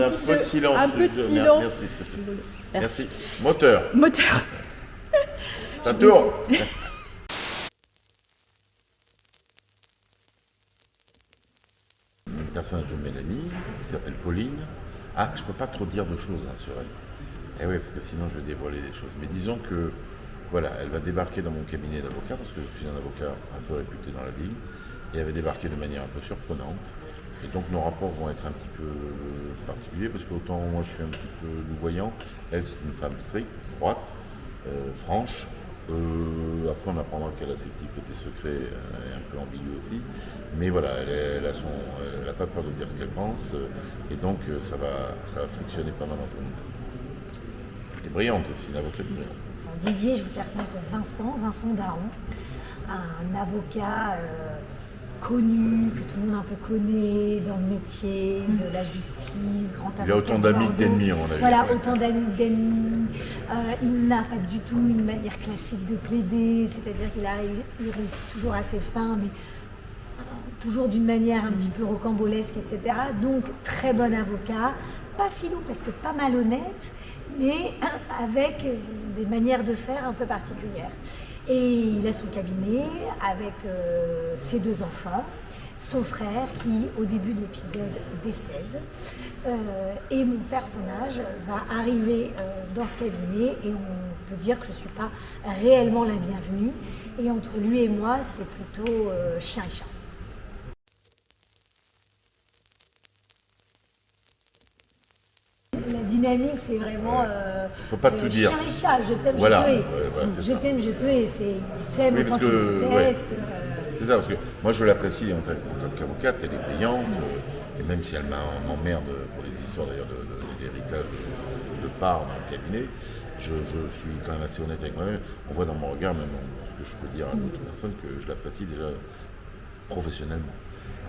Un peu de silence. Un peu de silence. Merci. Désolée. Merci. Moteur. Moteur. Ça tourne. Le personnage de Mélanie, qui s'appelle Pauline. Ah, je peux pas trop dire de choses sur elle. Eh oui, parce que sinon je vais dévoiler des choses. Mais disons que, voilà, elle va débarquer dans mon cabinet d'avocat, parce que je suis un avocat un peu réputé dans la ville, et elle va débarquer de manière un peu surprenante. Et donc nos rapports vont être un petit peu particuliers, parce qu'autant moi je suis un petit peu louvoyant, elle c'est une femme stricte, droite, franche. Après on apprendra qu'elle a ses petits côtés secrets et un peu ambiguë aussi. Mais voilà, elle a pas peur de dire ce qu'elle pense, et donc ça va fonctionner pas mal entre nous. Et brillante aussi, une avocate brillante. Didier joue le personnage de Vincent Daron, un avocat connu, que tout le monde un peu connaît dans le métier de la justice, grand avocat. Il a autant d'amis que d'ennemis, on a vu. Voilà, autant d'amis que d'ennemis. Il n'a pas du tout une manière classique de plaider, c'est-à-dire il réussit toujours à ses fins, mais toujours d'une manière un petit peu rocambolesque, etc. Donc, très bon avocat, pas filou parce que pas malhonnête, mais avec des manières de faire un peu particulières. Et il a son cabinet avec ses deux enfants, son frère qui, au début de l'épisode, décède. Et mon personnage va arriver dans ce cabinet et on peut dire que je ne suis pas réellement la bienvenue. Et entre lui et moi, c'est plutôt chien et chat. La dynamique, c'est vraiment Faut pas tout dire. chien et chat, je t'aime, Voilà. je te hais. Voilà, c'est Je ça. t'aime, je te hais. Il s'aime Oui, quand parce il que, se ouais. déteste. C'est ça, parce que moi je l'apprécie en tant qu'avocate, elle est brillante, et même si elle m'emmerde pour les histoires d'ailleurs d'héritage de part dans le cabinet, je suis quand même assez honnête avec moi-même. On voit dans mon regard, même dans ce que je peux dire à d'autres personnes, que je l'apprécie déjà professionnellement.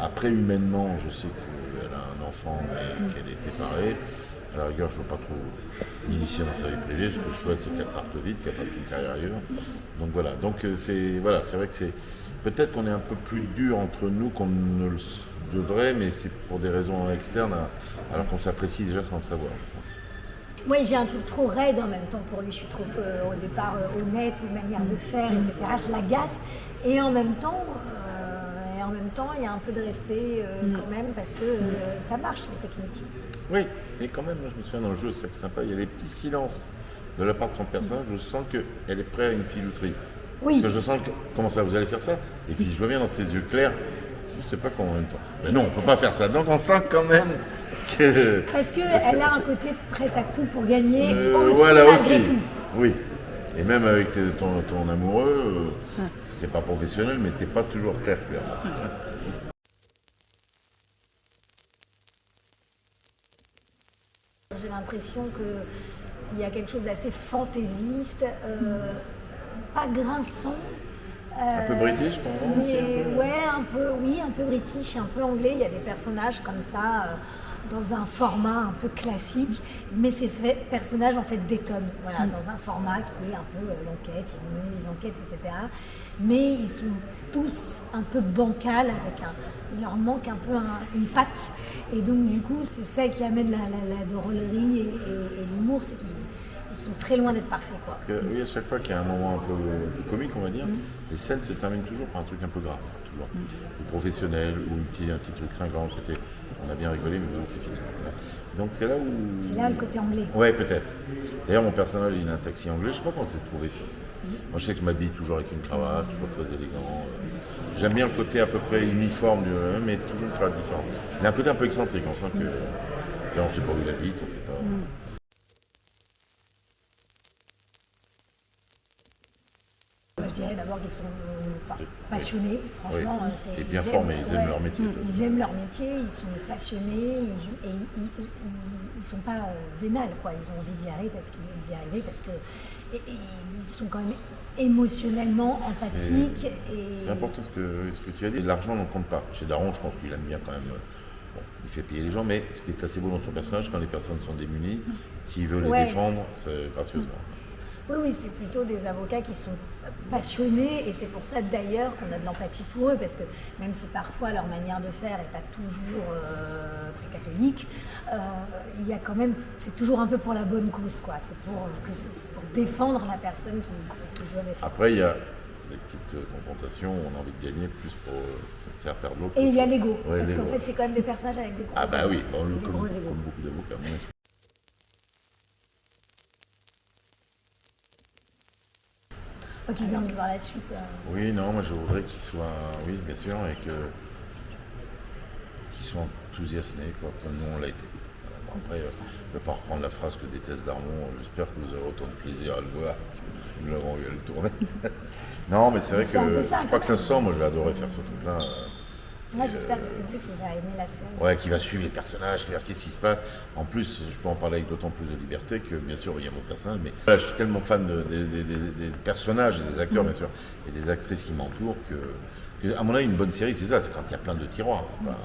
Après, humainement, je sais qu'elle a un enfant et qu'elle est séparée. À la rigueur, je ne veux pas trop m'initier dans sa vie privée. Ce que je souhaite, c'est qu'elle parte vite, qu'elle fasse une carrière ailleurs. Donc voilà. Donc c'est vrai que c'est peut-être qu'on est un peu plus dur entre nous qu'on ne le devrait, mais c'est pour des raisons externes, alors qu'on s'apprécie déjà sans le savoir, je pense. Moi, j'ai un truc trop raide en même temps pour lui. Je suis trop au départ honnête, une manière de faire, etc. Je l'agace. Et en même temps, il y a un peu de respect quand même parce que ça marche les techniques. Oui, mais quand même, moi, je me souviens dans le jeu, c'est sympa, il y a des petits silences de la part de son personnage, je sens qu'elle est prête à une filouterie. Oui. Parce que je sens que, comment ça, vous allez faire ça? Et puis je vois bien dans ses yeux clairs, je ne sais pas comment en même temps. Mais non, on ne peut pas faire ça, donc on sent quand même que... Parce qu'elle a un côté prêt à tout pour gagner aussi voilà malgré aussi. tout. Oui. Et même avec ton amoureux, c'est pas professionnel, mais t'es pas toujours clair. J'ai l'impression qu'il y a quelque chose d'assez fantaisiste, pas grinçant. Un peu british, pour moi, aussi, un peu. Ouais, un peu british, un peu anglais. Il y a des personnages comme ça, dans un format un peu classique, mais ces personnages en fait détonnent, voilà, dans un format qui est un peu l'enquête, ils vont mener des enquêtes, etc. Mais ils sont tous un peu bancals, il leur manque un peu une patte. Et donc du coup, c'est ça qui amène la drôlerie et l'humour, c'est qu'ils sont très loin d'être parfaits, quoi. Parce que oui, à chaque fois qu'il y a un moment un peu comique, on va dire, les scènes se terminent toujours par un truc un peu grave, toujours. Ou professionnel, ou un petit truc cinglant à côté. On a bien rigolé, mais maintenant c'est fini. Voilà. Donc c'est là où... C'est là le côté anglais. Ouais, peut-être. D'ailleurs, mon personnage, il a un taxi anglais. Je sais pas comment c'est trouvé ça. Moi, je sais que je m'habille toujours avec une cravate, toujours très élégant. J'aime bien le côté à peu près uniforme, mais toujours une cravate différente. Il a un côté un peu excentrique. On sent que... Là, on ne sait pas où il habite, on ne sait pas... Je dirais d'abord qu'ils sont passionnés, franchement. Oui. Et bien formés, ils aiment leur métier. Ils aiment leur métier, ils sont passionnés et ils ne sont pas vénales, quoi. Ils ont envie d'y arriver parce que ils sont quand même émotionnellement empathiques. C'est important ce que tu as dit. L'argent n'en compte pas. Chez Daron, je pense qu'il aime bien quand même. Bon, il fait payer les gens, mais ce qui est assez beau dans son personnage, quand les personnes sont démunies, s'il veut les défendre, c'est gracieusement. Oui, oui, c'est plutôt des avocats qui sont passionnés et c'est pour ça d'ailleurs qu'on a de l'empathie pour eux parce que même si parfois leur manière de faire n'est pas toujours très catholique, il y a quand même, c'est toujours un peu pour la bonne cause, quoi. C'est pour défendre la personne qui doit défendre. Après, il y a des petites confrontations, on a envie de gagner plus pour faire perdre l'autre. Et il y a l'ego, Ouais, parce l'ego. qu'en fait c'est quand même des personnages avec des gros Ah bah égos. oui, Des comme gros égos. beaucoup d'avocats. Donc ils ont envie de voir la suite. Oui, non, moi je voudrais qu'ils soient, oui, bien sûr, et qu'ils soient enthousiasmés, quoi, comme nous on l'a été. Bon, après, je ne vais pas reprendre la phrase que déteste Darmon, j'espère que vous aurez autant de plaisir à le voir que nous l'avons eu à le tourner. Non, mais c'est vrai C'est un peu que ça, je crois que ça quand se sent, moi j'ai adoré faire ce truc-là. Moi j'espère que le public il va aimer la série. Ouais, qui va suivre les personnages, qui va voir qu'est-ce qui se passe. En plus, je peux en parler avec d'autant plus de liberté que, bien sûr, il y a mon personnage, mais voilà, je suis tellement fan des personnages et des acteurs, bien sûr, et des actrices qui m'entourent que, à mon avis, une bonne série, c'est ça, c'est quand il y a plein de tiroirs. C'est pas,